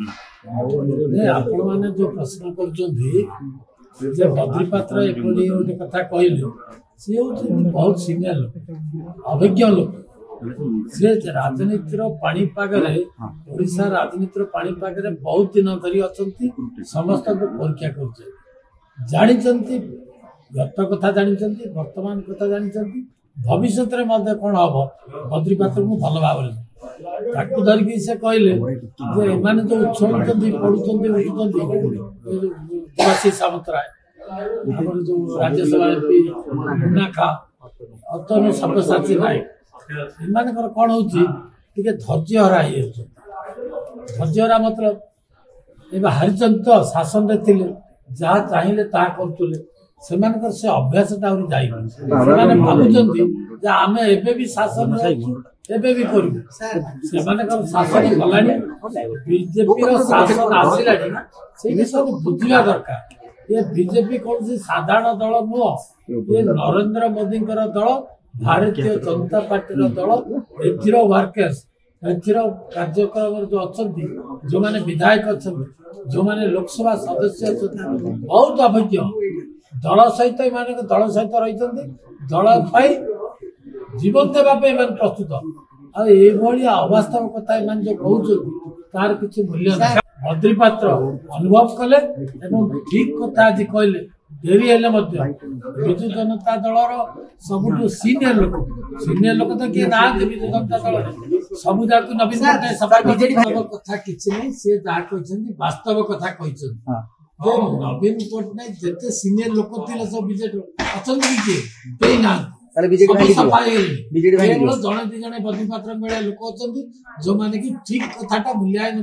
आपण मैंने जो प्रश्न कर बद्रीपात्र एपरी गोटे कथा कहले सी हूँ बहुत सीनियर लोक अभिज्ञ लोक सी राजनीतिर पाणीपाग ओडिशा राजनीतिर पाणीपाग बहुत दिन धरी अच्छा समस्त को परीक्षा कर जानते गत कथा जानते वर्तमान कथा जानते भविष्य कौन हम बद्रीपात्र को भल भाव धरिकी से कहले एम जो उछलुंट पढ़ुं उठुंसी सामंतराय जो राज्यसभा एमपी मुन्ना खा अतनु सब्यसाची नायक एम कौन हो धैर्य हरा धैर्य मतलब हरिचंद तो शासन में थे जहाँ चाहिए ता करुले से अभ्यास भावुं आम एवं शासन एबे भी करू शासन गलानी बीजेपी शासन आसला सब बुझा दरकार ये बीजेपी कौन साधारण दल नुह ये नरेंद्र मोदी दल भारतीय जनता पार्टी दल एथिर वर्कर्स एथिर कार्यक्रम जो अच्छा जो मैंने विधायक अच्छा जो मैंने लोकसभा सदस्य अच्छा बहुत अभिज्ञ दल सहित दल सहित रही दल जीवन देवाई प्रस्तुत आभली अवास्तव कथा जो कहते तार किसी मूल्य ना बद्रीपात्र अनुभव कले ठीक कथा आज कहले डेरी हेले विजु जनता दल सब सीनियर लोक तो किए ना विजु जनता दल सब जाक नवीन पट्टनायक कथा किसी नहीं सी जहाँ वास्तव कथा कहते नवीन पट्टनायक जिते सीनियर लोक थे सब बीजेपी अच्छा किए ना जड़े दी जड़े बद्रीपात्र मेले लोक अच्छा जो मैंने कि ठीक कथा मूल्यांकन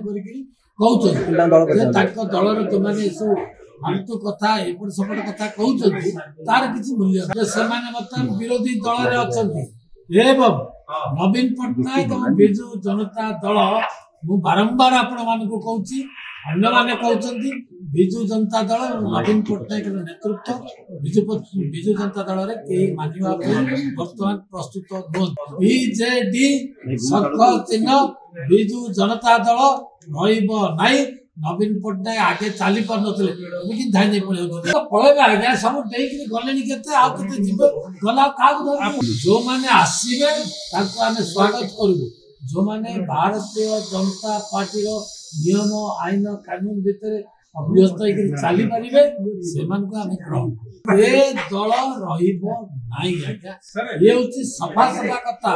कर दलर जो मैंने सब फालतू कथा एपट सेपट कथा कहते तार किसी मूल्य से विरोधी दल अच्छा एवं नवीन पट्टनायक और विजु जनता दल मु बारंबार आपण मान कहूँ अन्य माने कहते विजु जनता दल नवीन पट्टनायक नेतृत्व विजु जनता दल कई मानवा बर्तमान प्रस्तुत नुहत बीजेडी शंख चिन्ह विजु जनता दल रही नवीन पट्टनायक आगे चली पार नी धाई पड़े पलैबे आज्ञा सब देख गले के गला जो मैंने आसवे आम स्वागत करूँ जो मैंने भारतीय जनता पार्टी नियम आईन कानून भितर अभ्यस्त चली पारे से ग्रहण ए दल रही सफा सफा कथा।